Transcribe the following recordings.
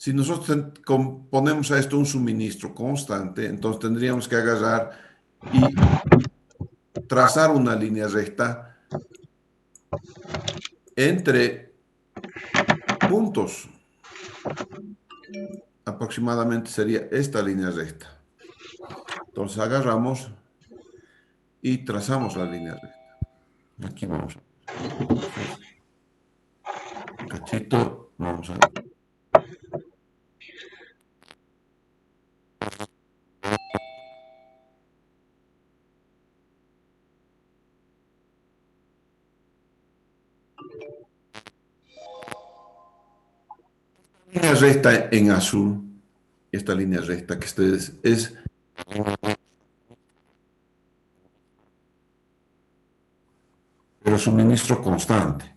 Si nosotros ponemos a esto un suministro constante, entonces tendríamos que agarrar y trazar una línea recta entre puntos. Aproximadamente sería esta línea recta. Entonces agarramos y trazamos la línea recta. Aquí vamos a hacer un cachito. Vamos a línea recta en azul. Esta línea recta que ustedes es pero suministro constante.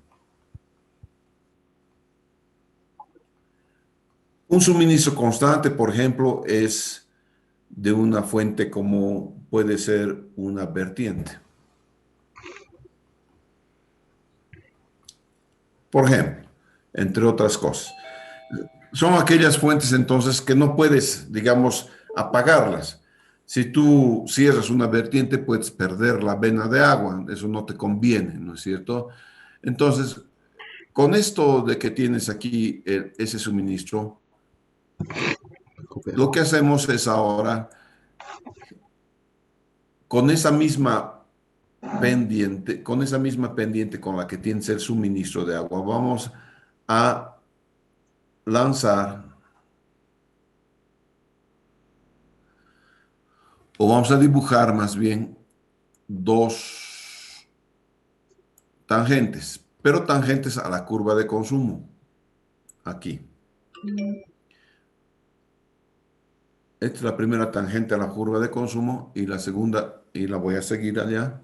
Un suministro constante, por ejemplo, es de una fuente como puede ser una vertiente. Por ejemplo, entre otras cosas. Son aquellas fuentes entonces que no puedes, digamos, apagarlas. Si tú cierras una vertiente, puedes perder la vena de agua. Eso no te conviene, ¿no es cierto? Entonces, con esto de que tienes aquí ese suministro, lo que hacemos es ahora, con esa misma pendiente con la que tienes el suministro de agua, vamos a lanzar o vamos a dibujar más bien dos tangentes, pero tangentes a la curva de consumo. Aquí. Esta es la primera tangente a la curva de consumo y la segunda, y la voy a seguir allá.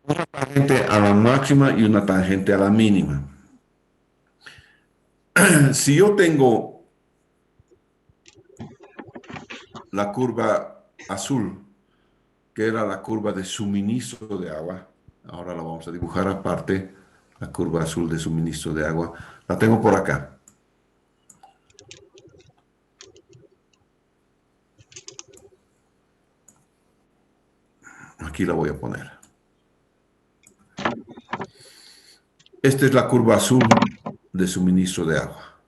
Una tangente a la máxima y una tangente a la mínima. Si yo tengo la curva azul, que era la curva de suministro de agua, ahora la vamos a dibujar aparte, la curva azul de suministro de agua, la tengo por acá. Aquí la voy a poner. Esta es la curva azul de suministro de agua,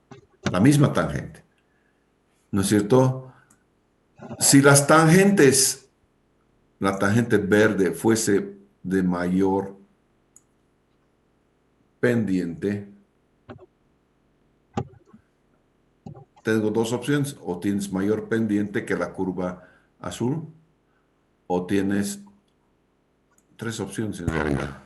la misma tangente, ¿no es cierto? Si las tangentes, la tangente verde fuese de mayor pendiente, tengo dos opciones, o tienes mayor pendiente que la curva azul, o tienes tres opciones en realidad.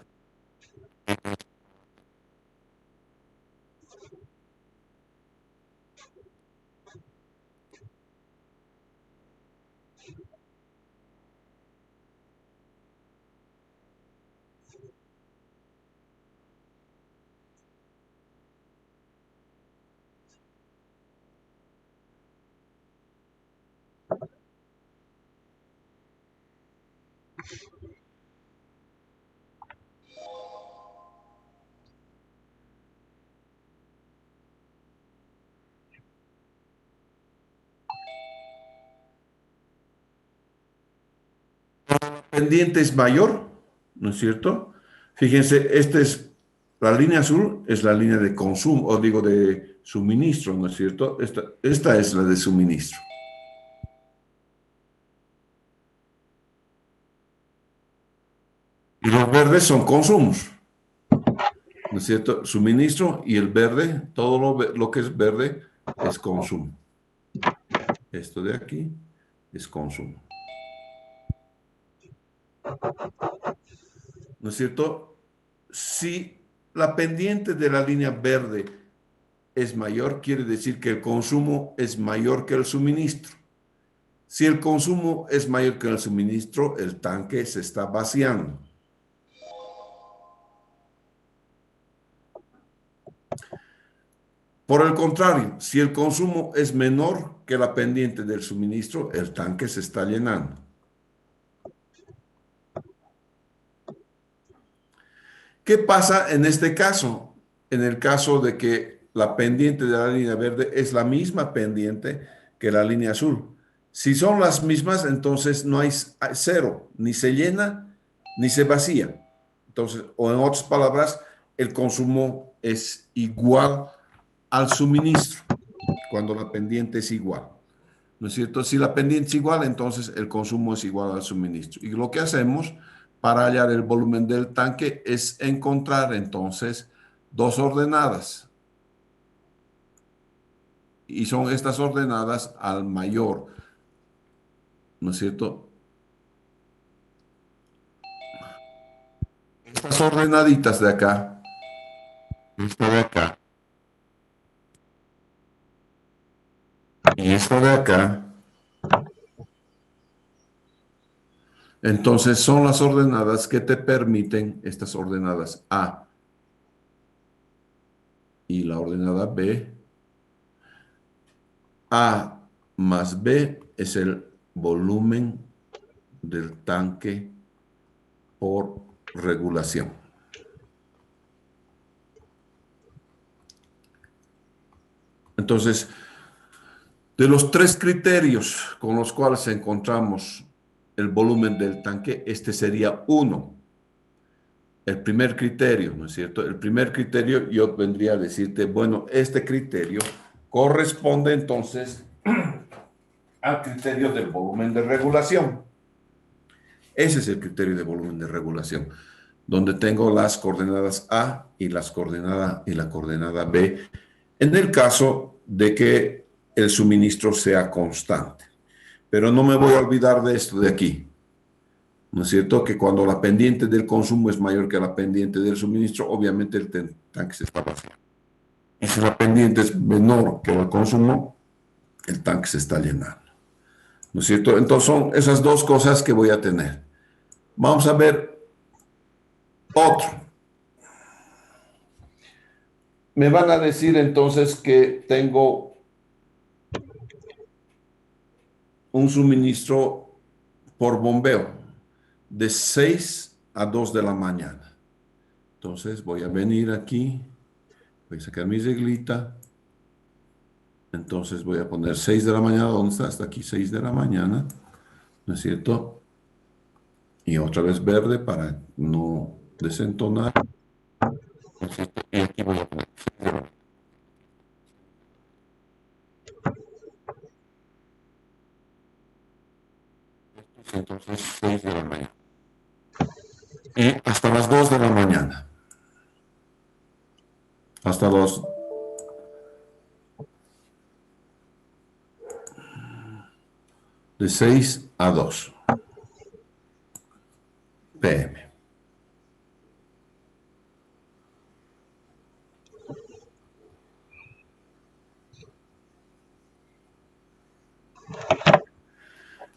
Pendiente es mayor, ¿no es cierto? Fíjense, esta es la línea azul, es la línea de consumo, o digo de suministro, ¿no es cierto? Esta es la de suministro. Y los verdes son consumos, ¿no es cierto? Suministro y el verde, todo lo que es verde es consumo. Esto de aquí es consumo. ¿No es cierto? Si la pendiente de la línea verde es mayor, quiere decir que el consumo es mayor que el suministro. Si el consumo es mayor que el suministro, el tanque se está vaciando. Por el contrario, si el consumo es menor que la pendiente del suministro, el tanque se está llenando. ¿Qué pasa en este caso? En el caso de que la pendiente de la línea verde es la misma pendiente que la línea azul. Si son las mismas, entonces no hay cero, ni se llena ni se vacía. Entonces, o en otras palabras, el consumo es igual al suministro cuando la pendiente es igual. ¿No es cierto? Si la pendiente es igual, entonces el consumo es igual al suministro. Y lo que hacemos para hallar el volumen del tanque es encontrar entonces dos ordenadas. Y son estas ordenadas al mayor. ¿No es cierto? Estas ordenaditas de acá, esta de acá y esta de acá, entonces son las ordenadas que te permiten, estas ordenadas A y la ordenada B. A más B es el volumen del tanque por regulación. Entonces, de los tres criterios con los cuales encontramos el volumen del tanque, este sería uno. El primer criterio, ¿no es cierto? El primer criterio yo vendría a decirte, bueno, este criterio corresponde entonces al criterio del volumen de regulación. Ese es el criterio de volumen de regulación, donde tengo las coordenadas A y la coordenada B, en el caso de que el suministro sea constante. Pero no me voy a olvidar de esto de aquí. ¿No es cierto? Que cuando la pendiente del consumo es mayor que la pendiente del suministro, obviamente el tanque se está vaciando. Y si la pendiente es menor que el consumo, el tanque se está llenando. ¿No es cierto? Entonces son esas dos cosas que voy a tener. Vamos a ver otro. Me van a decir entonces que tengo un suministro por bombeo de 6 a 2 de la mañana. Entonces voy a venir aquí, voy a sacar mi reglita. Entonces voy a poner 6 de la mañana. ¿Dónde está? Hasta aquí 6 de la mañana. ¿No es cierto? Y otra vez verde para no desentonar. ¿No es cierto? Y aquí voy a poner 6 de la mañana. Entonces 6 de la mañana. Y hasta las 2 de la mañana. Hasta los de 6 a 2 p.m.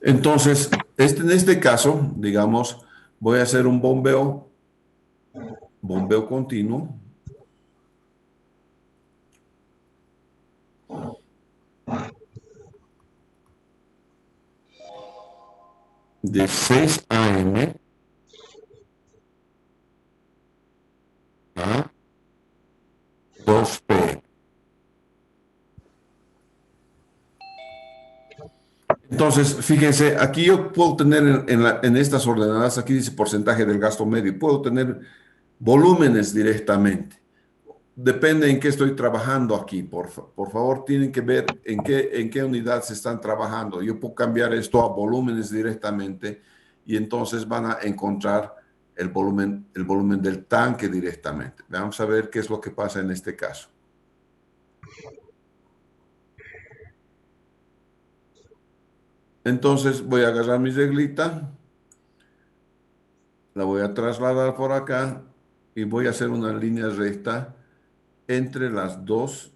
Entonces, en este caso, digamos, voy a hacer un bombeo continuo. De 6 a.m. a 2 p.m. Entonces, fíjense, aquí yo puedo tener en estas ordenadas, aquí dice porcentaje del gasto medio, puedo tener volúmenes directamente. Depende en qué estoy trabajando aquí. Por favor, tienen que ver en qué unidad se están trabajando. Yo puedo cambiar esto a volúmenes directamente y entonces van a encontrar el volumen del tanque directamente. Vamos a ver qué es lo que pasa en este caso. Entonces voy a agarrar mi reglita, la voy a trasladar por acá y voy a hacer una línea recta entre las dos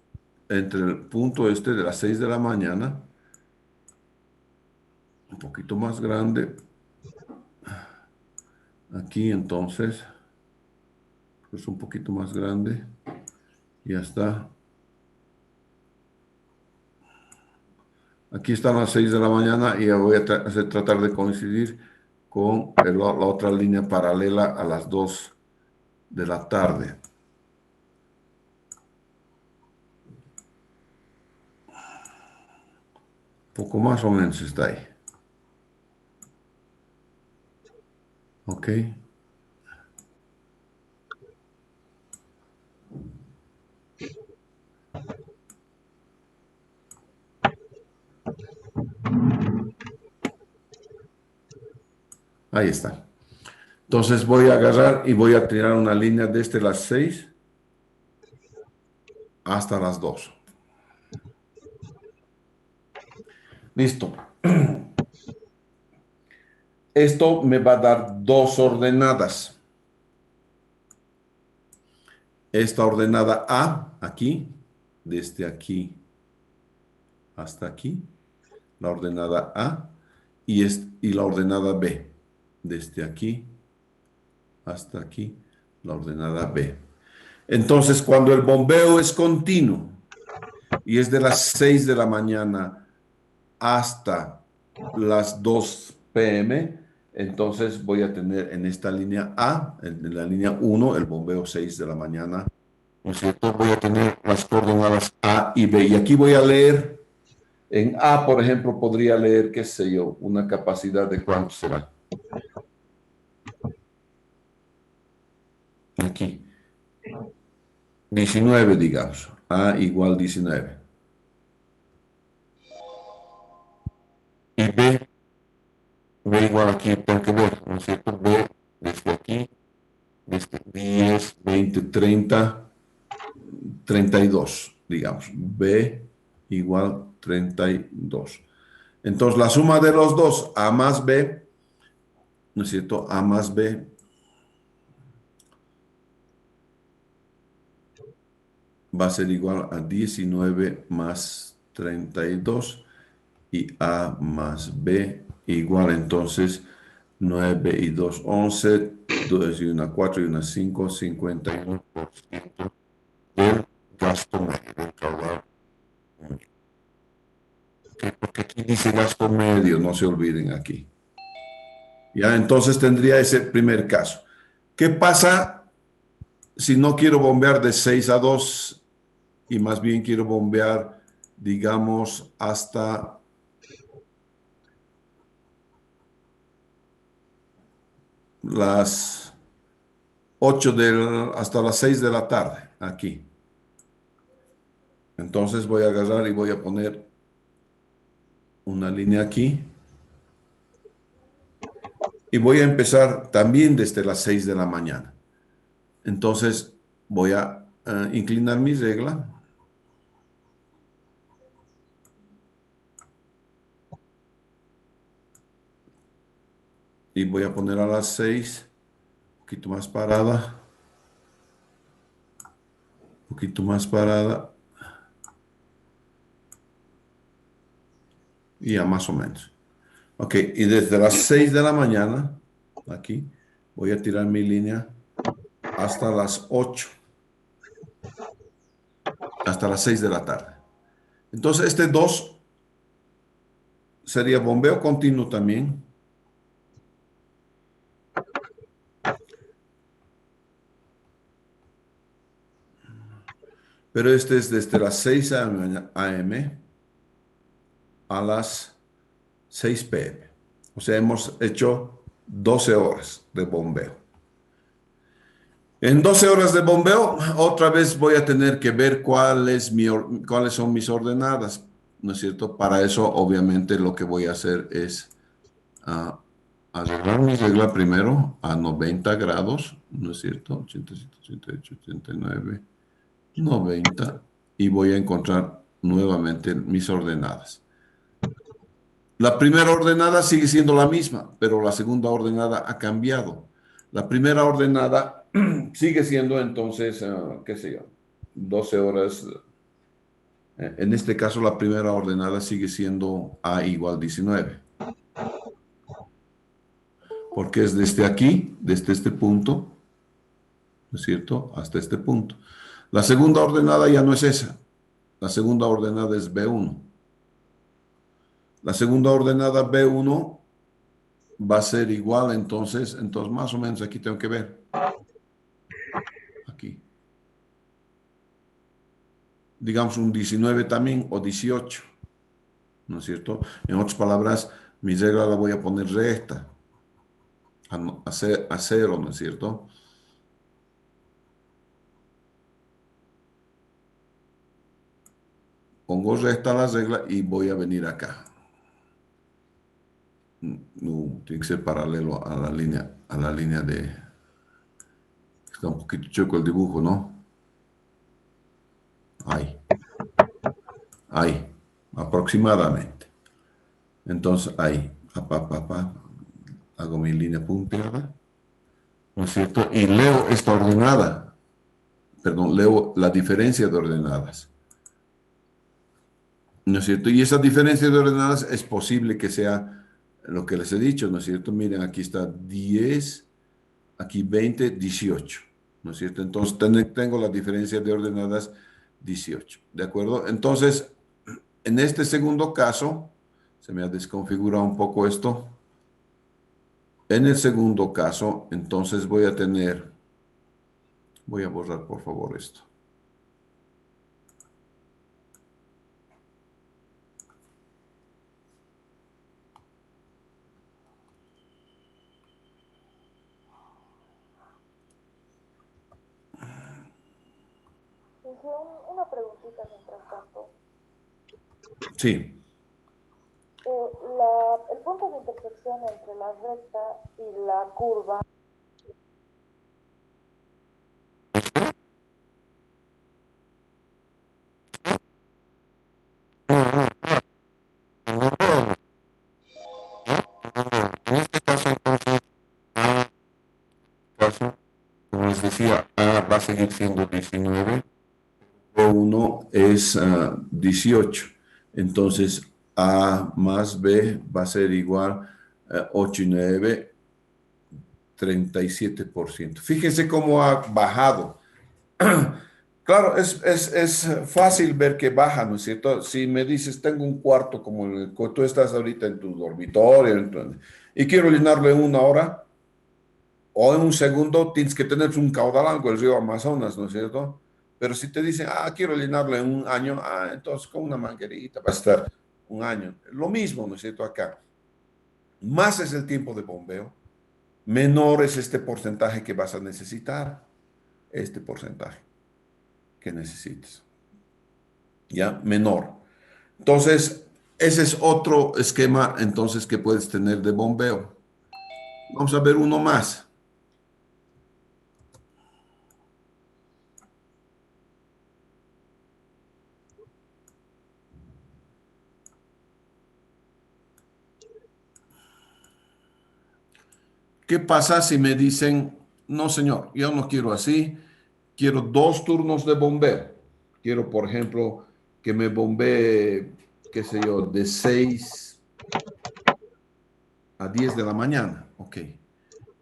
entre el punto este de las 6 de la mañana, un poquito más grande. Aquí entonces, es un poquito más grande. Ya está. Aquí están las 6 de la mañana y ya voy a tratar de coincidir con la otra línea paralela a las 2 de la tarde. Poco más o menos está ahí. Ok. Ahí está. Entonces voy a agarrar y voy a tirar una línea desde las 6 hasta las 2. Listo. Esto me va a dar dos ordenadas. Esta ordenada A, aquí, desde aquí hasta aquí, la ordenada A, y la ordenada B, desde aquí hasta aquí, la ordenada B. Entonces, cuando el bombeo es continuo y es de las 6 de la mañana hasta las 2 p.m., entonces voy a tener en esta línea A, en la línea 1, el bombeo 6 de la mañana, ¿no es cierto? Voy a tener las coordenadas A y B. Y aquí voy a leer, en A, por ejemplo, podría leer, qué sé yo, una capacidad de cuánto será. Aquí. 19, digamos. A igual 19. Y B igual aquí, tengo que ver, ¿no es cierto? B desde aquí, desde 10, 20, 30, 32, digamos. B igual 32. Entonces, la suma de los dos, A más B, ¿no es cierto? A más B va a ser igual a 19 más 32 y A más B igual entonces 9 y 2, 11, 2 y 1, 4 y 1, 5, 51% del gasto medio del caudal. Porque aquí dice gasto medio, no se olviden aquí. Ya, entonces tendría ese primer caso. ¿Qué pasa si no quiero bombear de 6 a 2 y más bien quiero bombear, digamos, hasta las 8 hasta las 6 de la tarde, aquí? Entonces voy a agarrar y voy a poner una línea aquí. Y voy a empezar también desde las 6 de la mañana. Entonces voy a inclinar mi regla. Y voy a poner a las 6, un poquito más parada. Un poquito más parada. Y ya más o menos. Ok, y desde las 6 de la mañana, aquí, voy a tirar mi línea hasta las 8. Hasta las 6 de la tarde. Entonces este 2 sería bombeo continuo también. Pero este es desde las 6 a.m. a las 6 p.m. O sea, hemos hecho 12 horas de bombeo. En 12 horas de bombeo, otra vez voy a tener que ver cuáles son mis ordenadas, ¿no es cierto? Para eso, obviamente, lo que voy a hacer es arreglar mi regla primero a 90 grados, ¿no es cierto? 87, 88, 89, 90, y voy a encontrar nuevamente mis ordenadas. La primera ordenada sigue siendo la misma, pero la segunda ordenada ha cambiado. La primera ordenada sigue siendo entonces, qué sé yo, 12 horas En este caso, la primera ordenada sigue siendo A igual 19, porque es desde aquí, desde este punto, ¿no es cierto?, hasta este punto. La segunda ordenada ya no es esa. La segunda ordenada es B1. La segunda ordenada B1 va a ser igual, entonces más o menos aquí tengo que ver. Aquí. Digamos un 19 también o 18, ¿no es cierto? En otras palabras, mi regla la voy a poner recta, a cero, ¿no es cierto? Pongo recta la regla y voy a venir acá. No, tiene que ser paralelo a la línea de... Está un poquito chueco el dibujo, ¿no? Ahí, aproximadamente. Entonces, ahí, hago mi línea punteada, ¿no es cierto? Y leo esta ordenada, perdón, leo la diferencia de ordenadas, ¿no es cierto? Y esa diferencia de ordenadas es posible que sea lo que les he dicho, ¿no es cierto? Miren, aquí está 10, aquí 20, 18, ¿no es cierto? Entonces tengo la diferencia de ordenadas 18, ¿de acuerdo? Entonces, en este segundo caso, se me ha desconfigurado un poco esto. En el segundo caso, entonces voy a borrar por favor esto. Hice una preguntita mientras tanto. Sí. El punto de intersección entre la recta y la curva. En este caso, entonces, como les decía, A va a seguir siendo 19, B1 es 18. Entonces, A más B va a ser igual a 8 y 9, 37%. Fíjense cómo ha bajado. Claro, es fácil ver que baja, ¿no es cierto? Si me dices, tengo un cuarto como el que tú estás ahorita en tu dormitorio y quiero llenarlo en una hora o en un segundo, tienes que tener un caudal con el río Amazonas, ¿no es cierto? Pero si te dicen, quiero llenarlo en un año, entonces con una manguerita va a estar un año. Lo mismo, ¿no es cierto? Acá. Más es el tiempo de bombeo, menor es este porcentaje que vas a necesitar, este porcentaje que necesites. ¿Ya? Menor. Entonces, ese es otro esquema entonces que puedes tener de bombeo. Vamos a ver uno más. ¿Qué pasa si me dicen, no señor, yo no quiero así, quiero 2 turnos de bombeo? Quiero, por ejemplo, que me bombee, qué sé yo, de 6 a 10 de la mañana. Ok.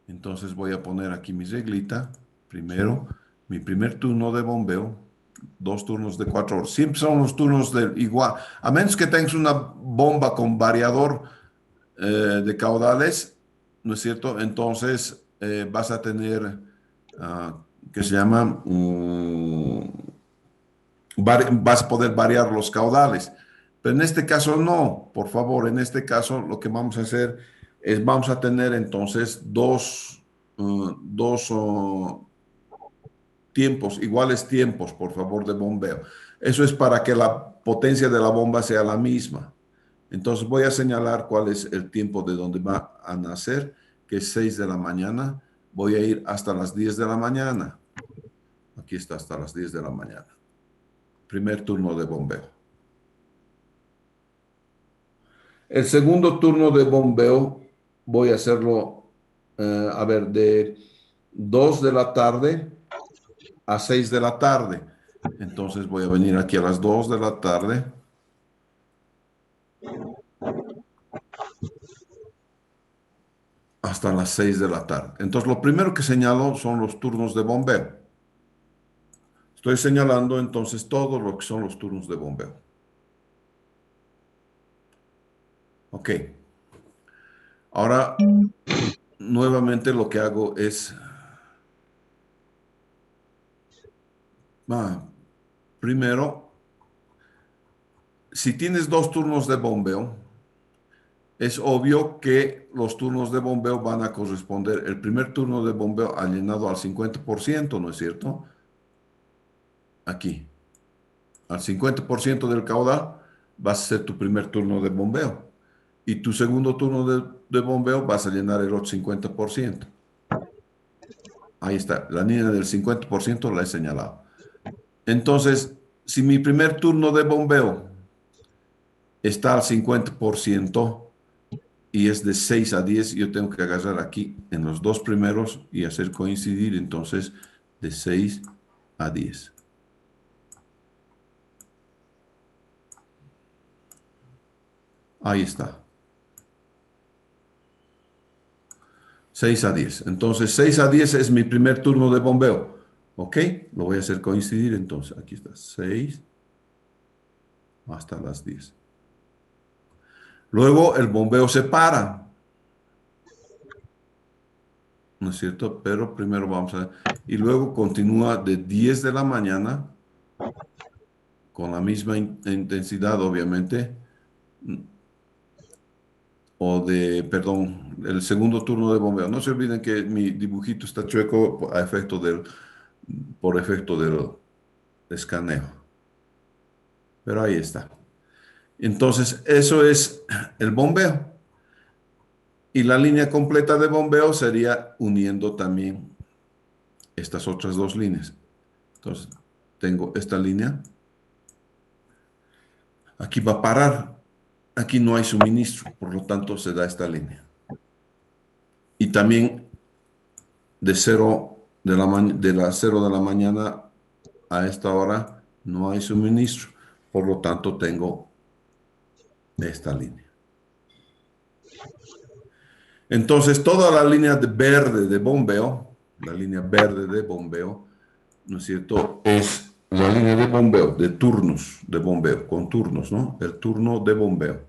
Entonces voy a poner aquí mi reglita. Primero, mi primer turno de bombeo, 2 turnos de 4 horas. Siempre son los turnos de igual. A menos que tengas una bomba con variador de caudales, ¿no es cierto? Entonces vas a tener, ¿qué se llama? Vas a poder variar los caudales. Pero en este caso no, por favor, en este caso lo que vamos a hacer es vamos a tener entonces dos tiempos, iguales tiempos, por favor, de bombeo. Eso es para que la potencia de la bomba sea la misma. Entonces voy a señalar cuál es el tiempo de donde va a nacer, que es 6 de la mañana. Voy a ir hasta las 10 de la mañana. Aquí está, hasta las 10 de la mañana. Primer turno de bombeo. El segundo turno de bombeo voy a hacerlo, a ver, de 2 de la tarde a 6 de la tarde. Entonces voy a venir aquí a las 2 de la tarde. Hasta las 6 de la tarde. Entonces, lo primero que señalo son los turnos de bombeo. Estoy señalando entonces todo lo que son los turnos de bombeo. Ok. Ahora, nuevamente lo que hago es, primero, si tienes dos turnos de bombeo, es obvio que los turnos de bombeo van a corresponder. El primer turno de bombeo ha llenado al 50%, ¿no es cierto? Aquí. Al 50% del caudal vas a hacer tu primer turno de bombeo. Y tu segundo turno de bombeo vas a llenar el otro 50%. Ahí está, la línea del 50% la he señalado. Entonces, si mi primer turno de bombeo está al 50% y es de 6 a 10, yo tengo que agarrar aquí en los dos primeros y hacer coincidir entonces de 6 a 10. Ahí está. 6 a 10. Entonces, 6 a 10 es mi primer turno de bombeo. ¿Ok? Lo voy a hacer coincidir entonces. Aquí está. 6 hasta las 10. Luego el bombeo se para. ¿No es cierto? Pero primero vamos a... Y luego continúa de 10 de la mañana con la misma intensidad, obviamente. Perdón, el segundo turno de bombeo. No se olviden que mi dibujito está chueco por efecto del escaneo. Pero ahí está. Entonces, eso es el bombeo. Y la línea completa de bombeo sería uniendo también estas otras dos líneas. Entonces, tengo esta línea. Aquí va a parar. Aquí no hay suministro, por lo tanto se da esta línea. Y también de 0 de las 0 de la mañana a esta hora no hay suministro. Por lo tanto, tengo esta línea. Entonces, toda la línea verde de bombeo, la línea verde de bombeo, ¿no es cierto? Es la línea de bombeo, de turnos de bombeo, con turnos, ¿no? El turno de bombeo.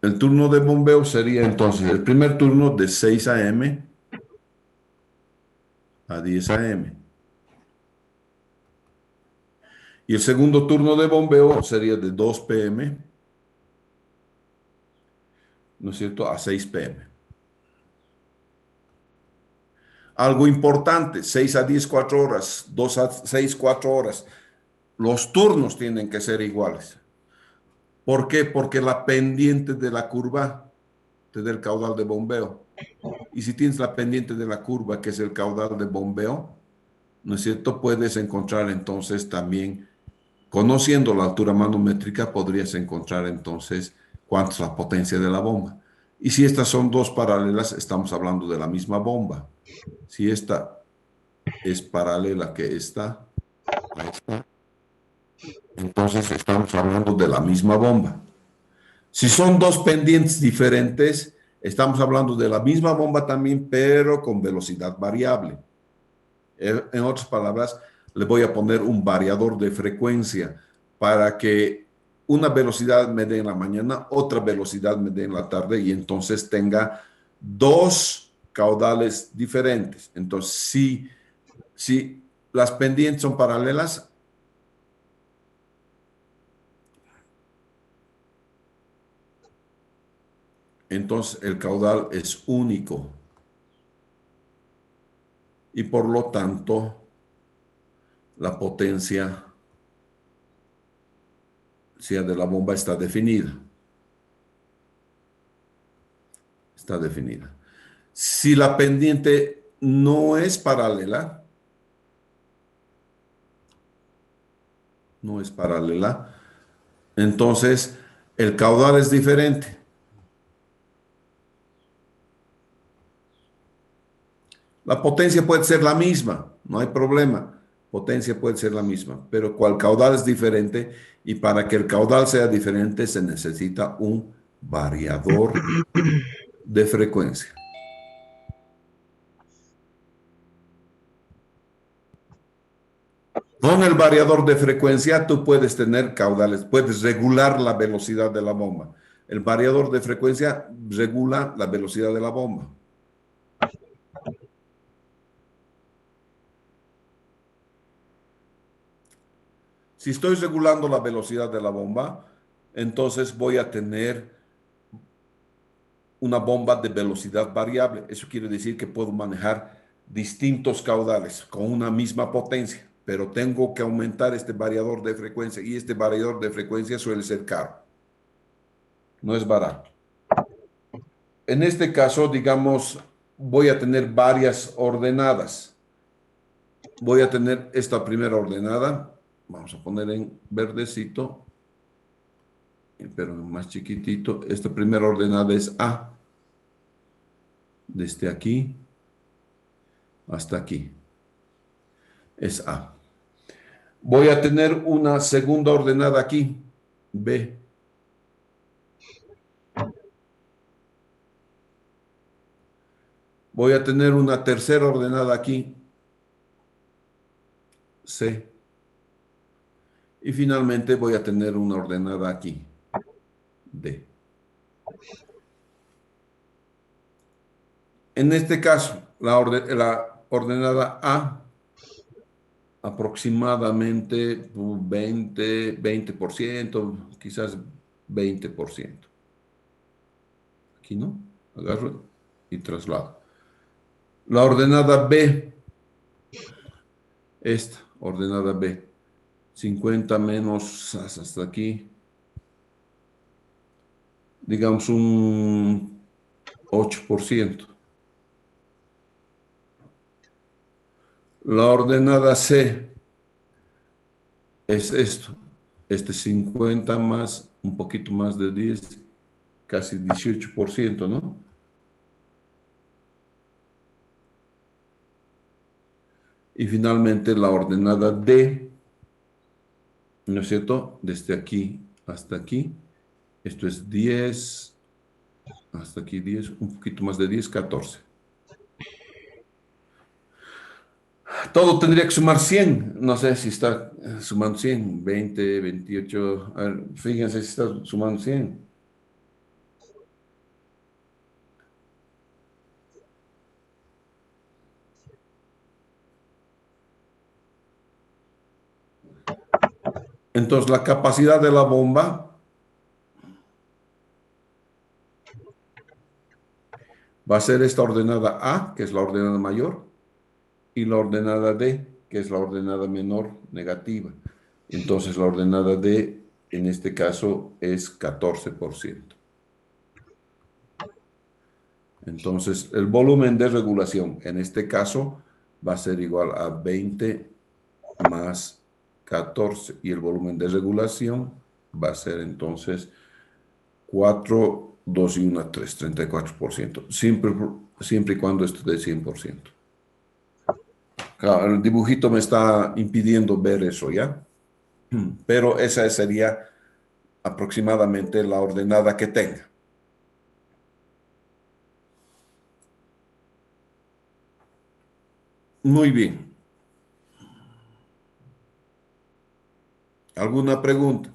El turno de bombeo sería entonces el primer turno de 6 a.m. a 10 a.m. Y el segundo turno de bombeo sería de 2 p.m., ¿no es cierto?, a 6 p.m. Algo importante, 6 a 10, 4 horas, 2 a 6, 4 horas. Los turnos tienen que ser iguales. ¿Por qué? Porque la pendiente de la curva te da el caudal de bombeo. Y si tienes la pendiente de la curva, que es el caudal de bombeo, ¿no es cierto? Puedes encontrar entonces también, conociendo la altura manométrica, podrías encontrar entonces cuánto es la potencia de la bomba. Y si estas son dos paralelas, estamos hablando de la misma bomba. Si esta es paralela que esta, entonces estamos hablando de la misma bomba. Si son dos pendientes diferentes, estamos hablando de la misma bomba también, pero con velocidad variable. En otras palabras, le voy a poner un variador de frecuencia para que una velocidad me dé en la mañana, otra velocidad me dé en la tarde y entonces tenga dos caudales diferentes. Entonces, si las pendientes son paralelas, entonces el caudal es único. Y por lo tanto, la potencia de la bomba está definida. Está definida. Si la pendiente no es paralela, entonces el caudal es diferente. La potencia puede ser la misma, no hay problema. Potencia puede ser la misma, pero cual caudal es diferente y para que el caudal sea diferente se necesita un variador de frecuencia. Con el variador de frecuencia tú puedes tener caudales, puedes regular la velocidad de la bomba. El variador de frecuencia regula la velocidad de la bomba. Si estoy regulando la velocidad de la bomba, entonces voy a tener una bomba de velocidad variable. Eso quiere decir que puedo manejar distintos caudales con una misma potencia, pero tengo que aumentar este variador de frecuencia y este variador de frecuencia suele ser caro. No es barato. En este caso, digamos, voy a tener varias ordenadas. Voy a tener esta primera ordenada, vamos a poner en verdecito, pero más chiquitito. Esta primera ordenada es A, desde aquí hasta aquí, es A. Voy a tener una segunda ordenada aquí, B. Voy a tener una tercera ordenada aquí, C. Y finalmente voy a tener una ordenada aquí, D. En este caso, la ordenada A, aproximadamente 20%, quizás 20%. Aquí no, agarro y traslado. La ordenada B, esta ordenada B, 50 menos hasta aquí, digamos un 8%. La ordenada C es esto, este 50 más, un poquito más de 10, casi 18%, ¿no? Y finalmente la ordenada D, ¿no es cierto? Desde aquí hasta aquí, esto es 10, hasta aquí 10, un poquito más de 10, 14. Todo tendría que sumar 100. No sé si está sumando 100, 20, 28. A ver, fíjense si está sumando 100. Entonces, la capacidad de la bomba va a ser esta ordenada A, que es la ordenada mayor, y la ordenada D, que es la ordenada menor negativa. Entonces, la ordenada D, en este caso, es 14%. Entonces, el volumen de regulación, en este caso, va a ser igual a 20 más 14. Y el volumen de regulación va a ser entonces 4, 2 y 1, 3, 34%. Siempre y cuando esté de 100%. Claro, el dibujito me está impidiendo ver eso, ¿ya? Pero esa sería aproximadamente la ordenada que tenga. Muy bien. ¿Alguna pregunta?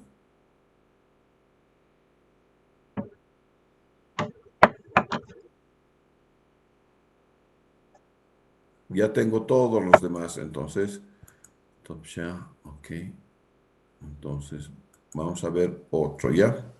Ya tengo todos los demás, entonces, top ya, ok. Entonces, vamos a ver otro, ¿ya?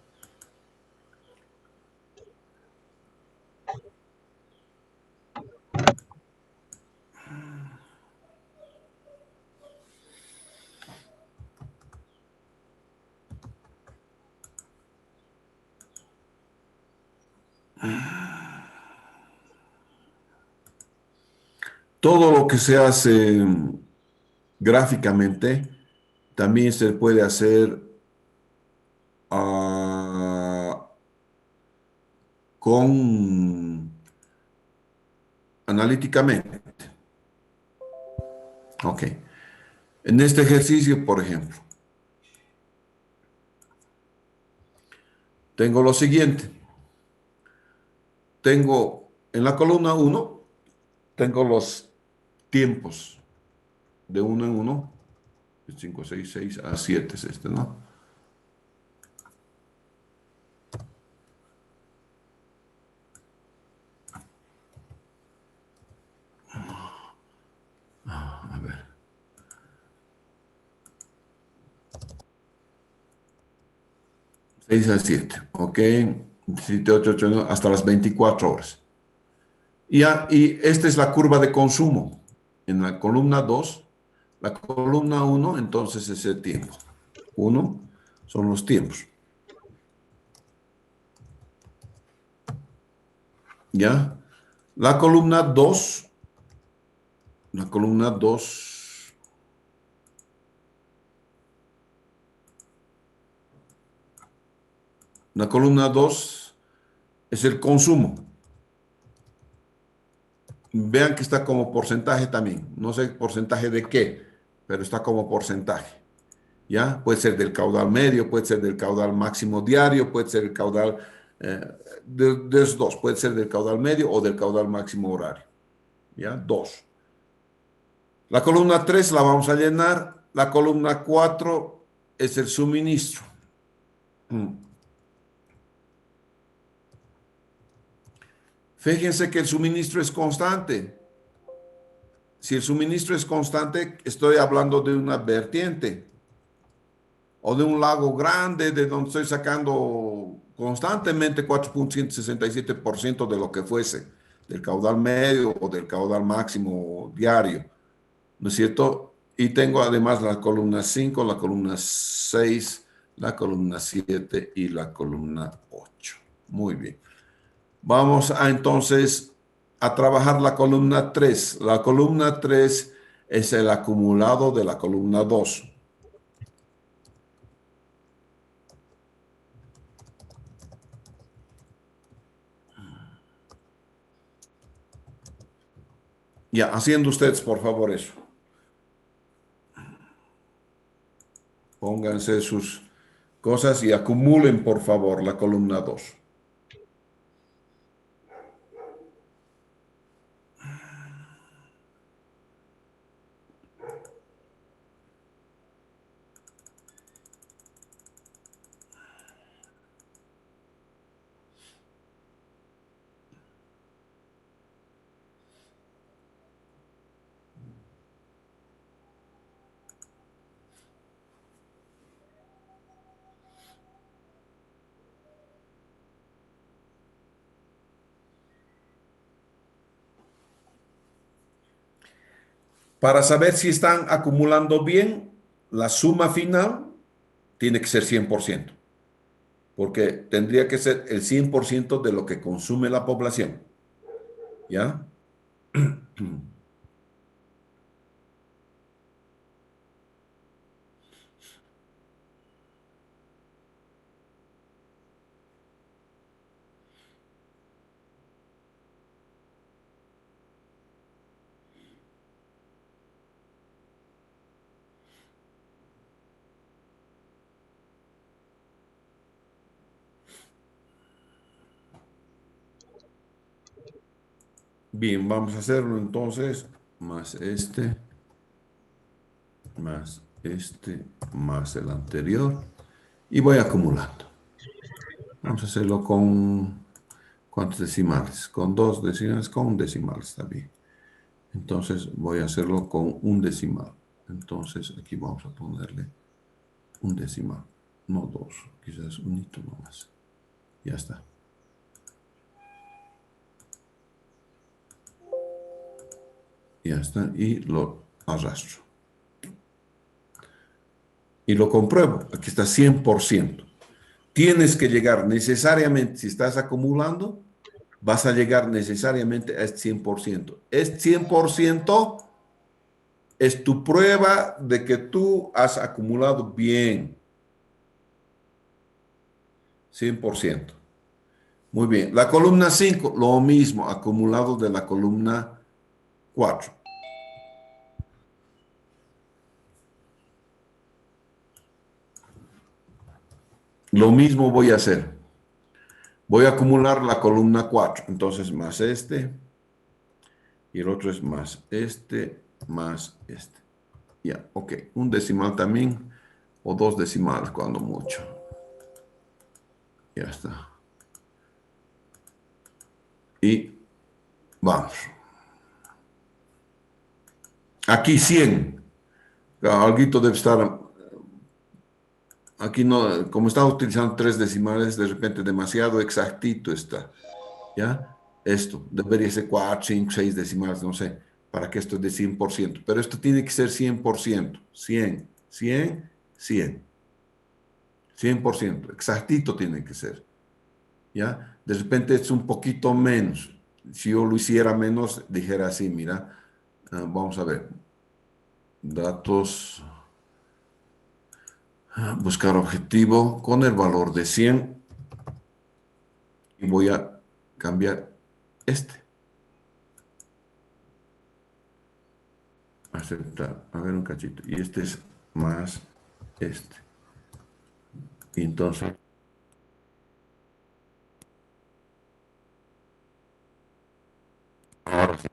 Todo lo que se hace gráficamente también se puede hacer con analíticamente. Ok. En este ejercicio, por ejemplo, tengo lo siguiente. Tengo en la columna uno tengo los tiempos de uno en uno. 5, 6, 6 a 7 es este, ¿no? A ver. 6 a 7, ¿ok? 7, 8, 8, 9, hasta las 24 horas. Y esta es la curva de consumo. En la columna 2, la columna uno, entonces es el tiempo. Uno son los tiempos. ¿Ya? La columna 2, la columna 2, la columna 2 es el consumo. Vean que está como porcentaje también. No sé porcentaje de qué, pero está como porcentaje. ¿Ya? Puede ser del caudal medio, puede ser del caudal máximo diario, puede ser el caudal de los dos, puede ser del caudal medio o del caudal máximo horario. ¿Ya? Dos. La columna 3 la vamos a llenar. La columna 4 es el suministro. Fíjense que el suministro es constante. Si el suministro es constante, estoy hablando de una vertiente o de un lago grande de donde estoy sacando constantemente 4,167% de lo que fuese, del caudal medio o del caudal máximo diario, ¿no es cierto? Y tengo además la columna 5, la columna 6, la columna 7 y la columna 8. Muy bien. Vamos a entonces a trabajar la columna 3. La columna 3 es el acumulado de la columna 2. Ya, haciendo ustedes, por favor, eso. Pónganse sus cosas y acumulen, por favor, la columna 2. Para saber si están acumulando bien, la suma final tiene que ser 100%, porque tendría que ser el 100% de lo que consume la población. ¿Ya? Bien, vamos a hacerlo entonces, más este, más el anterior, y voy acumulando. Vamos a hacerlo con, ¿cuántos decimales? Con dos decimales, con un decimal, está bien. Entonces voy a hacerlo con un decimal. Entonces aquí vamos a ponerle un decimal, no dos, quizás un hito nomás. Ya está. Ya está, y lo arrastro. Y lo compruebo, aquí está 100%. Tienes que llegar necesariamente, si estás acumulando, vas a llegar necesariamente a este 100%. Este 100% es tu prueba de que tú has acumulado bien. 100%. Muy bien. La columna 5, lo mismo, acumulado de la columna 4. Lo mismo voy a hacer. Voy a acumular la columna 4. Entonces, más este. Y el otro es más este, más este. Ya, ok. Un decimal también. O dos decimales cuando mucho. Ya está. Y vamos. Aquí 100. Alguito debe estar. Aquí no, como estamos utilizando tres decimales, de repente demasiado exactito está. ¿Ya? Esto debería ser 4, 5, 6 decimales, no sé, para que esto es de 100%. Pero esto tiene que ser 100%. 100, 100, 100. 100%. Exactito tiene que ser. ¿Ya? De repente es un poquito menos. Si yo lo hiciera menos, dijera así, mira, vamos a ver. Datos, buscar objetivo con el valor de 100 y voy a cambiar este. Aceptar, a ver un cachito. Y este es más este. Y entonces, ahora sí,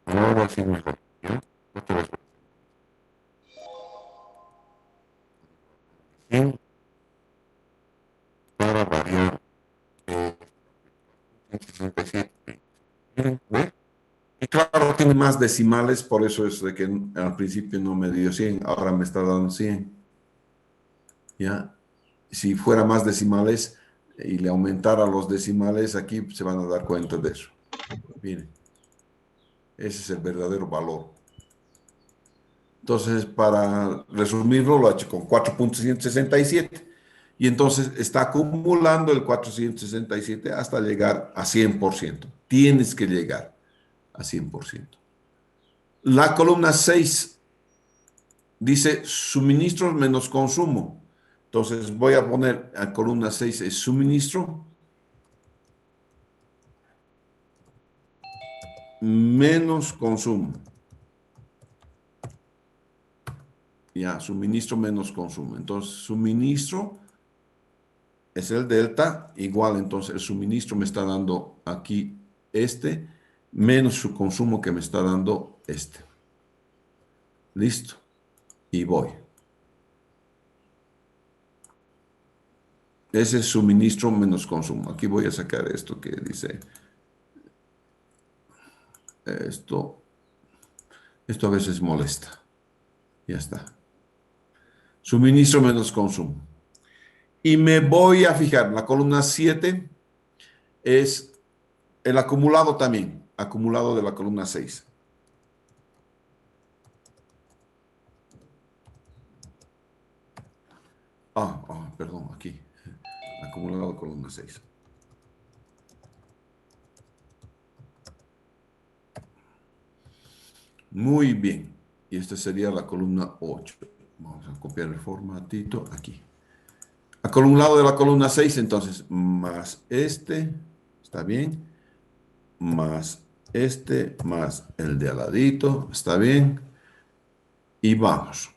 ahora sí mejor. ¿Ya? Otra vez. 100 para variar 167. ¿Ve? Y claro, tiene más decimales, por eso es de que al principio no me dio 100, ahora me está dando 100. ¿Ya? Si fuera más decimales y le aumentara los decimales, aquí se van a dar cuenta de eso. Miren, ese es el verdadero valor. Entonces, para resumirlo, lo ha hecho con 4.167 y entonces está acumulando el 467 hasta llegar a 100%. Tienes que llegar a 100%. La columna 6 dice suministros menos consumo. Entonces voy a poner a columna 6 es suministro menos consumo. Ya, suministro menos consumo. Entonces, suministro es el delta, igual entonces el suministro me está dando aquí este, menos su consumo que me está dando este. Listo. Y voy. Ese es suministro menos consumo. Aquí voy a sacar esto que dice esto. Esto a veces molesta. Ya está. Suministro menos consumo. Y me voy a fijar, la columna 7 es el acumulado también, acumulado de la columna 6. Perdón, aquí. Acumulado de columna 6. Muy bien. Y esta sería la columna 8. Vamos a copiar el formatito aquí. Acumulado de la columna 6, entonces, más este, ¿está bien? Más este, más el de al ladito, ¿está bien? Y vamos.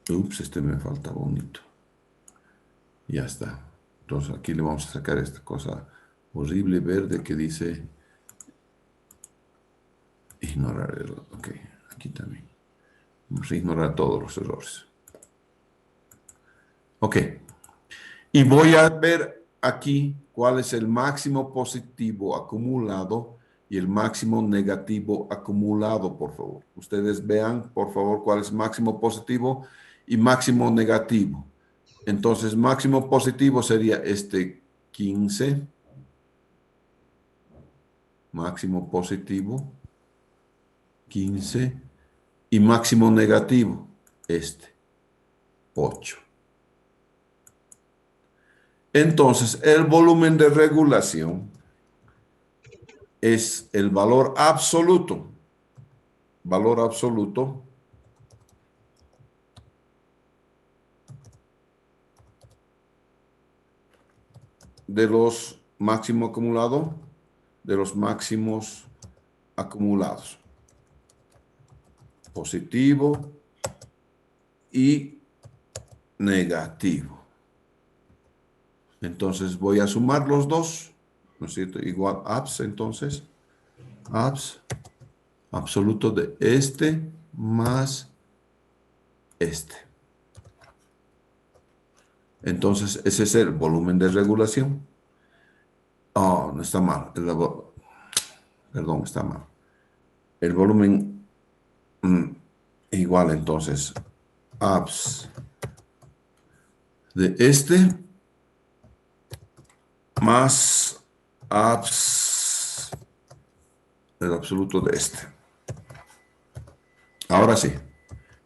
Ups, este me falta bonito. Ya está. Entonces aquí le vamos a sacar esta cosa horrible verde que dice ignorar error. Ok, aquí también. Vamos a ignorar todos los errores. Ok. Y voy a ver aquí cuál es el máximo positivo acumulado y el máximo negativo acumulado, por favor. Ustedes vean, por favor, cuál es máximo positivo y máximo negativo. Entonces, máximo positivo sería este 15. Máximo positivo, 15. Y máximo negativo, este, 8. Entonces, el volumen de regulación es el valor absoluto de los máximos acumulados, de los máximos acumulados. Positivo y negativo. Entonces voy a sumar los dos, ¿no es cierto? Igual abs, entonces, abs absoluto de este más este. Entonces, ese es el volumen de regulación. Oh, no está mal. Perdón, está mal. El volumen igual, entonces, abs de este más abs el absoluto de este. Ahora sí,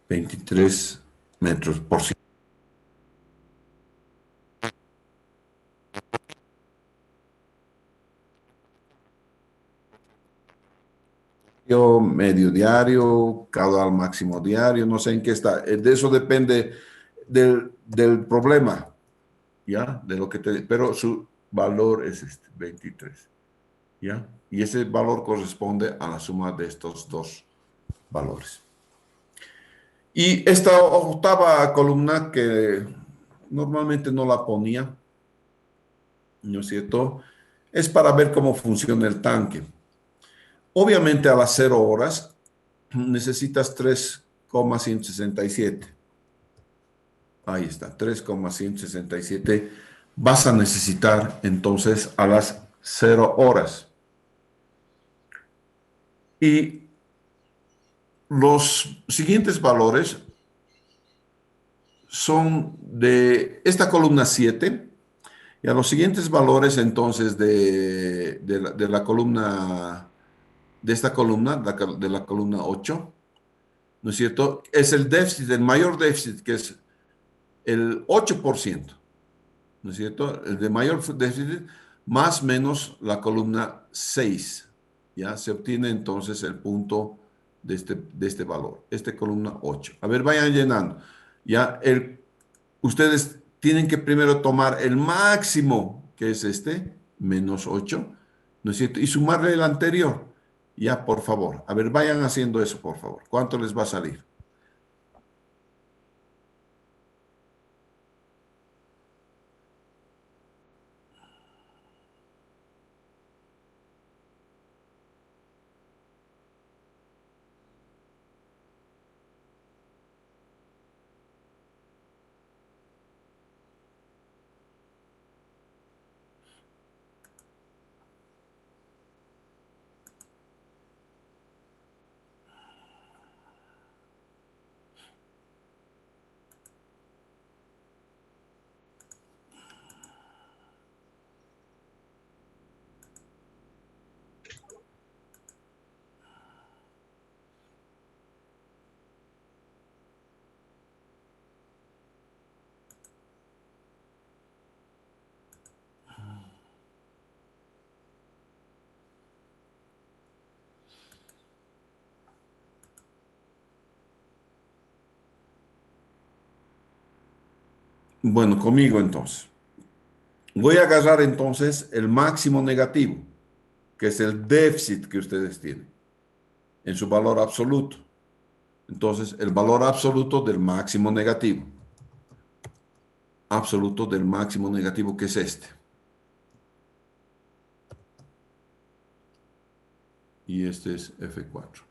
23 metros por segundo. Medio diario, caudal máximo diario, no sé en qué está. De eso depende del problema, ¿ya? De lo que pero su valor es este, 23, ¿ya? Y ese valor corresponde a la suma de estos dos valores. Y esta octava columna que normalmente no la ponía, ¿no es cierto? Es para ver cómo funciona el tanque. Obviamente a las 0 horas necesitas 3,167. Ahí está, 3,167. Vas a necesitar entonces a las 0 horas. Y los siguientes valores son de esta columna 7 y a los siguientes valores entonces de la columna, de esta columna, de la columna 8, ¿no es cierto? Es el déficit, el mayor déficit, que es el 8%, ¿no es cierto? El de mayor déficit más menos la columna 6, ¿ya? Se obtiene entonces el punto de este valor, esta columna 8. A ver, vayan llenando. Ya, ustedes tienen que primero tomar el máximo, que es este, menos 8, ¿no es cierto? Y sumarle el anterior. Ya, por favor. A ver, vayan haciendo eso, por favor. ¿Cuánto les va a salir? Bueno, conmigo entonces. Voy a agarrar entonces el máximo negativo, que es el déficit que ustedes tienen, en su valor absoluto. Entonces, el valor absoluto del máximo negativo. Absoluto del máximo negativo, que es este. Y este es F4.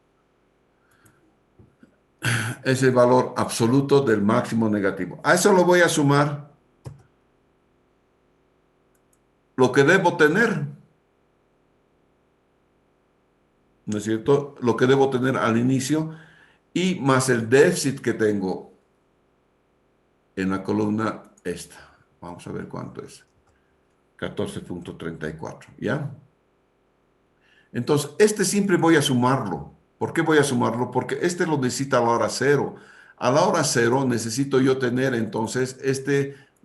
Es el valor absoluto del máximo negativo. A eso lo voy a sumar lo que debo tener, ¿no es cierto? Lo que debo tener al inicio y más el déficit que tengo en la columna esta. Vamos a ver cuánto es. 14,34, ¿ya? Entonces, este siempre voy a sumarlo. ¿Por qué voy a sumarlo? Porque este lo necesita a la hora cero. A la hora cero necesito yo tener entonces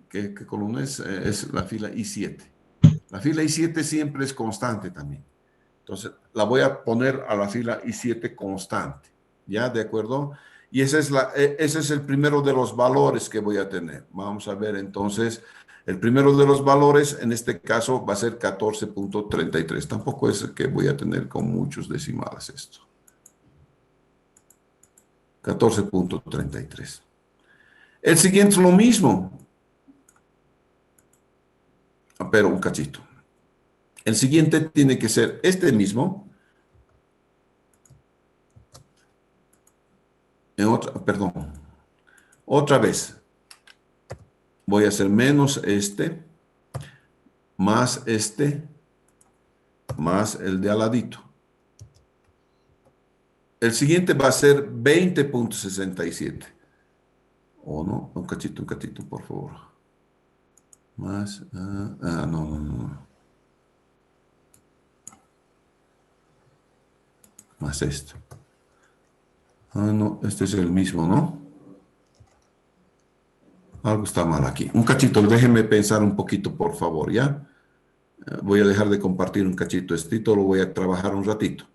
¿qué columna es? Es la fila I7. La fila I7 siempre es constante también. Entonces, la voy a poner a la fila I7 constante. ¿Ya? ¿De acuerdo? Y ese es el primero de los valores que voy a tener. Vamos a ver entonces, el primero de los valores, en este caso, va a ser 14,33. Tampoco es que voy a tener con muchos decimales esto. 14,33. El siguiente es lo mismo, pero un cachito. El siguiente tiene que ser este mismo, perdón, otra vez. Voy a hacer menos este, más el de al ladito. El siguiente va a ser 20.67. ¿O no? Un cachito, por favor. Más, no. Más esto. No, este es el mismo, ¿no? Algo está mal aquí. Un cachito, déjenme pensar un poquito, por favor, ¿ya? Voy a dejar de compartir un cachito. Esto lo voy a trabajar un ratito.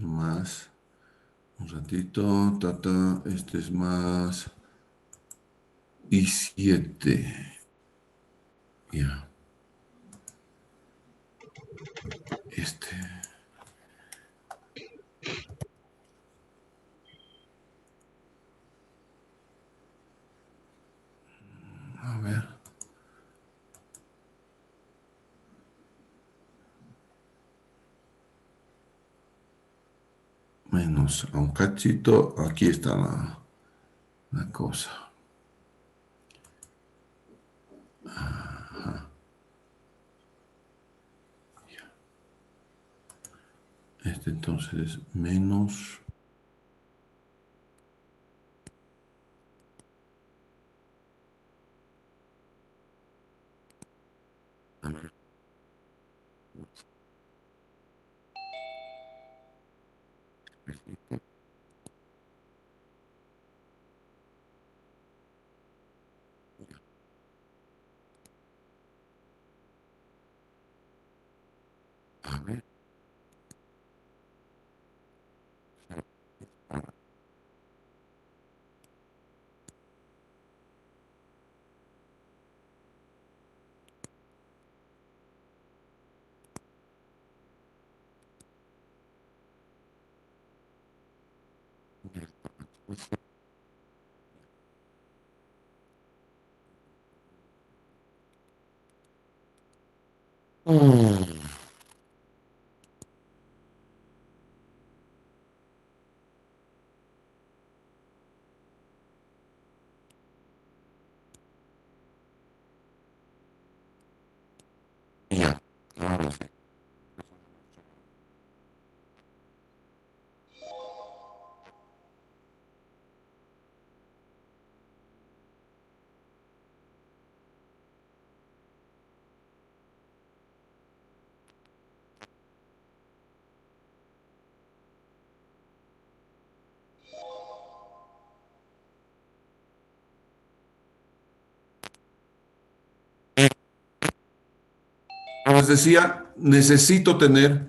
Más, un ratito, este es más, y 7, ya, este, a ver, menos a un cachito, aquí está la cosa. Este entonces es menos. A ver. A ver. Ya, ahora sí. Como les decía, necesito tener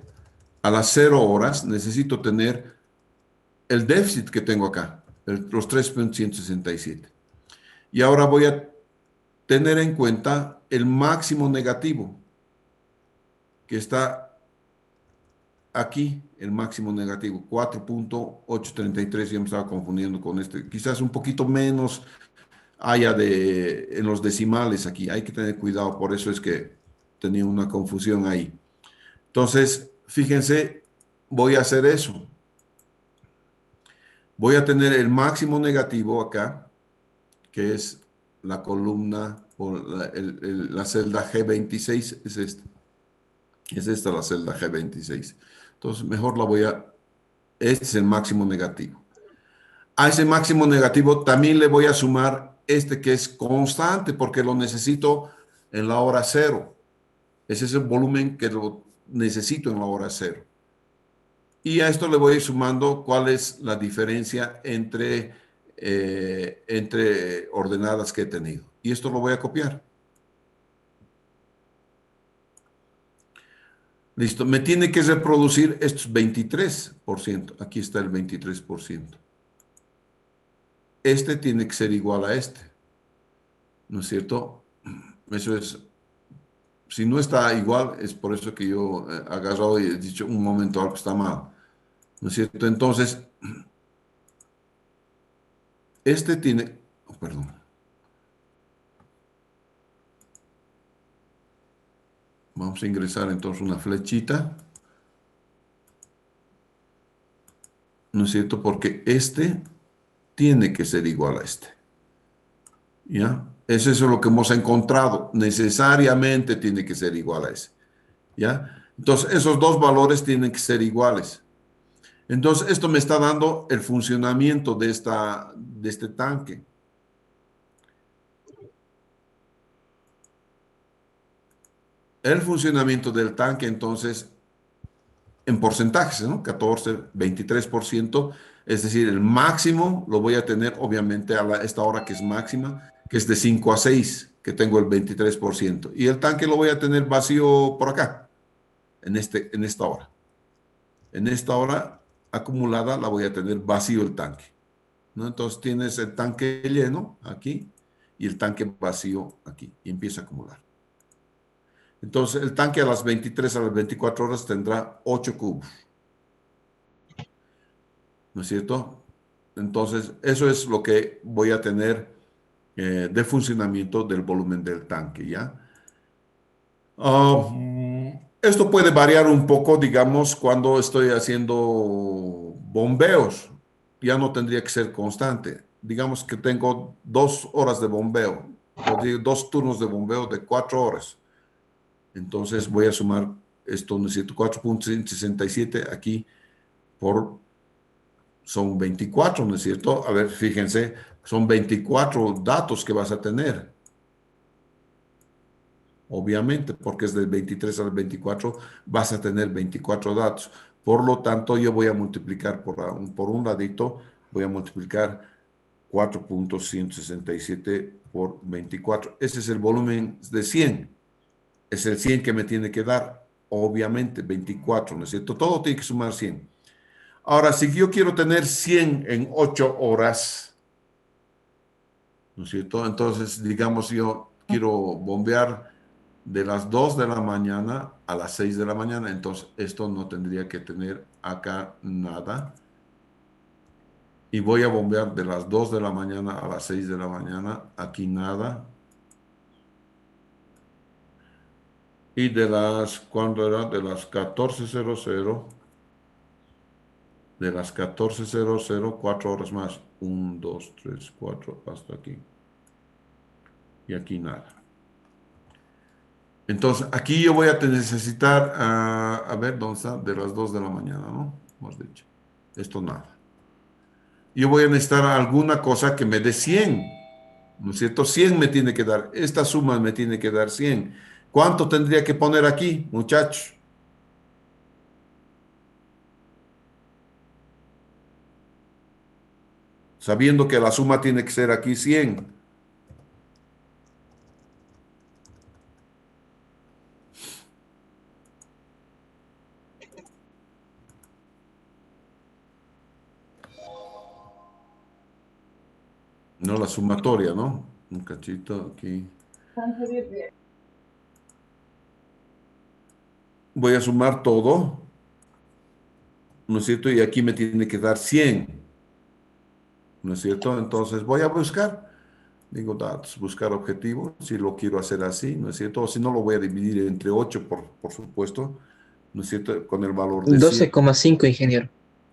a las 0 horas, necesito tener el déficit que tengo acá, los 3.167. Y ahora voy a tener en cuenta el máximo negativo, que está aquí, el máximo negativo, 4.833. Ya me estaba confundiendo con este, quizás un poquito menos haya en los decimales aquí, hay que tener cuidado, por eso es que tenía una confusión ahí. Entonces, fíjense, voy a hacer eso. Voy a tener el máximo negativo acá, que es la columna o la celda G26, es esta. Es esta la celda G26. Entonces, mejor este es el máximo negativo. A ese máximo negativo también le voy a sumar este que es constante porque lo necesito en la hora cero. Ese es el volumen que lo necesito en la hora cero. Y a esto le voy a ir sumando cuál es la diferencia entre ordenadas que he tenido. y esto lo voy a copiar. Listo, me tiene que reproducir estos 23%. Aquí está el 23%. Este tiene que ser igual a este, ¿no es cierto? Eso es, si no está igual, es por eso que yo he agarrado y he dicho un momento algo está mal, ¿no es cierto? Entonces, este tiene, oh, perdón, vamos a ingresar entonces una flechita, ¿no es cierto? Porque este tiene que ser igual a este, ¿ya? Es eso lo que hemos encontrado, necesariamente tiene que ser igual a ese, ¿ya? Entonces, esos dos valores tienen que ser iguales. Entonces, esto me está dando el funcionamiento de este tanque. El funcionamiento del tanque, entonces, en porcentajes, ¿no? 14, 23%, es decir, el máximo lo voy a tener, obviamente, a esta hora que es máxima, que es de 5 a 6, que tengo el 23%. Y el tanque lo voy a tener vacío por acá, en esta hora. En esta hora acumulada la voy a tener vacío el tanque, ¿no? Entonces tienes el tanque lleno aquí y el tanque vacío aquí y empieza a acumular. Entonces el tanque a las 23 a las 24 horas tendrá 8 cubos, ¿no es cierto? Entonces eso es lo que voy a tener de funcionamiento del volumen del tanque, ¿ya? Esto puede variar un poco, digamos, cuando estoy haciendo bombeos. Ya no tendría que ser constante. Digamos que tengo 2 horas de bombeo, o dos turnos de bombeo de 4 horas. Entonces voy a sumar esto, necesito 4,67 aquí por, son 24, ¿no es cierto? A ver, fíjense, son 24 datos que vas a tener. Obviamente, porque es del 23 al 24, vas a tener 24 datos. Por lo tanto, yo voy a multiplicar por un ladito, voy a multiplicar 4,167 por 24. Ese es el volumen de 100. Es el 100 que me tiene que dar, obviamente, 24, ¿no es cierto? Todo tiene que sumar 100. Ahora, si yo quiero tener 100 en 8 horas, ¿no es cierto? Entonces, digamos, yo quiero bombear de las 2 de la mañana a las 6 de la mañana. Entonces, esto no tendría que tener acá nada. Y voy a bombear de las 2 de la mañana a las 6 de la mañana. Aquí nada. Y ¿cuándo era? De las 14:00. De las 14:00, 4 horas más. 1, 2, 3, 4, hasta aquí. Y aquí nada. Entonces, aquí yo voy a necesitar, a ver, ¿dónde está? De las 2 de la mañana, ¿no? Hemos dicho. Esto nada. Yo voy a necesitar alguna cosa que me dé 100, ¿no es cierto? 100 me tiene que dar, esta suma me tiene que dar 100. ¿Cuánto tendría que poner aquí, muchachos? Sabiendo que la suma tiene que ser aquí 100. No la sumatoria, ¿no? Un cachito aquí. Voy a sumar todo, ¿no es cierto? Y aquí me tiene que dar 100, ¿no es cierto? Entonces voy a buscar, digo datos, buscar objetivo, si lo quiero hacer así, ¿no es cierto? O si no, lo voy a dividir entre 8, por supuesto, ¿no es cierto? Con el valor de 100. 12,5, ingeniero.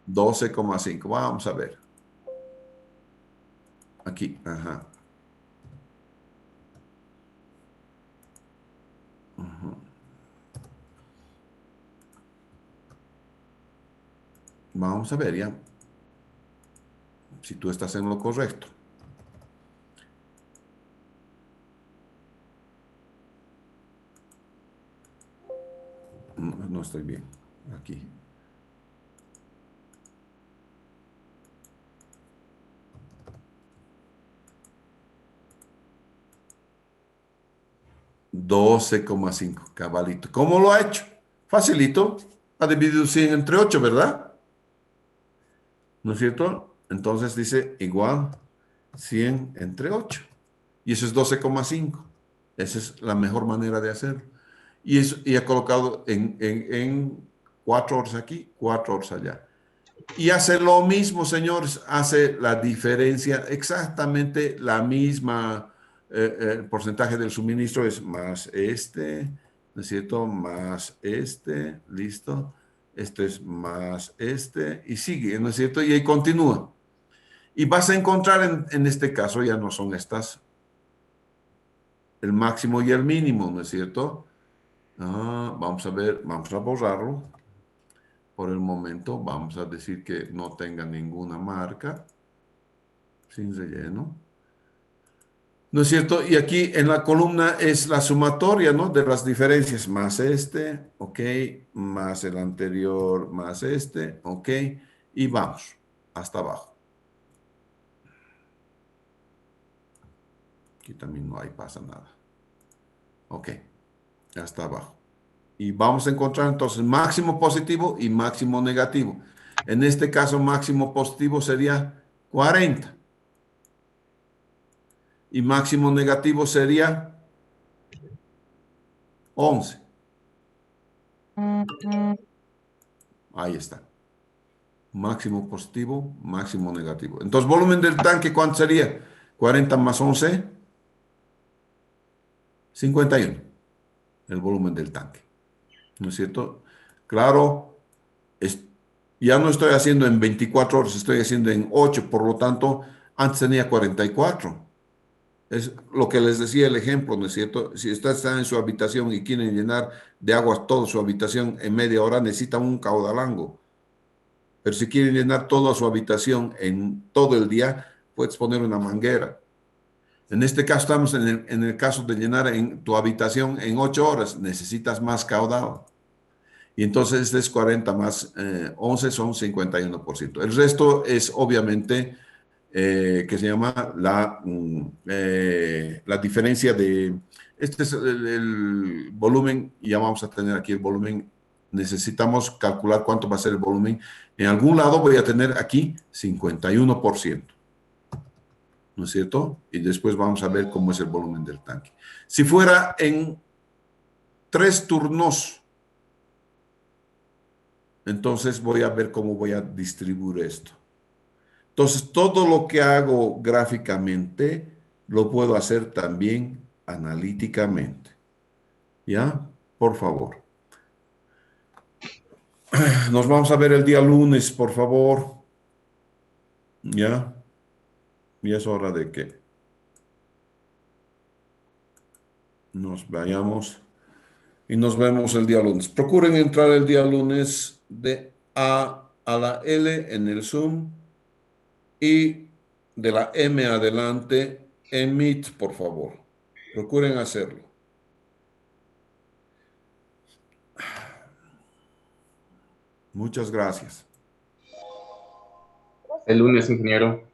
12,5. Vamos a ver. Aquí, ajá. Ajá. Vamos a ver ya. Si tú estás en lo correcto. No, no estoy bien. Aquí. 12,5, cabalito. ¿Cómo lo ha hecho? Facilito. Ha dividido 100 entre 8, ¿verdad? ¿No es cierto? Entonces dice igual 100 entre 8. Y eso es 12,5. Esa es la mejor manera de hacerlo. Y ha colocado en 4 horas aquí, 4 horas allá. Y hace lo mismo, señores, hace la diferencia, exactamente la misma, el porcentaje del suministro es más este, ¿no es cierto? Más este, listo. Este es más este, y sigue, ¿no es cierto? Y ahí continúa. Y vas a encontrar en este caso, ya no son estas, el máximo y el mínimo, ¿no es cierto? Vamos a ver, vamos a borrarlo. Por el momento vamos a decir que no tenga ninguna marca, sin relleno. ¿No es cierto? Y aquí en la columna es la sumatoria, ¿no? De las diferencias, más este, ok, más el anterior, más este, ok, y vamos hasta abajo. Aquí también no hay, pasa nada. Ok, hasta abajo. Y vamos a encontrar entonces máximo positivo y máximo negativo. En este caso, máximo positivo sería 40. Y máximo negativo sería 11. Ahí está. Máximo positivo, máximo negativo. Entonces, volumen del tanque, ¿cuánto sería? 40 más 11, 51. El volumen del tanque. ¿No es cierto? Claro, es- ya no estoy haciendo en 24 horas, estoy haciendo en 8. Por lo tanto, antes tenía 44. Es lo que les decía el ejemplo, ¿no es cierto? Si están en su habitación y quieren llenar de agua toda su habitación en media hora, necesitan un caudalango. Pero si quieren llenar toda su habitación en todo el día, puedes poner una manguera. En este caso estamos en el caso de llenar en tu habitación en 8 horas, necesitas más caudal. Y entonces este es 40 más 11 son 51%. El resto es obviamente que se llama la diferencia de, este es el volumen, y ya vamos a tener aquí el volumen, necesitamos calcular cuánto va a ser el volumen. En algún lado voy a tener aquí 51%, ¿no es cierto? Y después vamos a ver cómo es el volumen del tanque. Si fuera en 3 turnos, entonces voy a ver cómo voy a distribuir esto. Entonces, todo lo que hago gráficamente lo puedo hacer también analíticamente. ¿Ya? Por favor. Nos vamos a ver el día lunes, por favor. ¿Ya? Y es hora de que nos vayamos y nos vemos el día lunes. Procuren entrar el día lunes de A la L en el Zoom y de la M adelante en Meet, por favor. Procuren hacerlo. Muchas gracias. Gracias, El lunes, profe. ingeniero.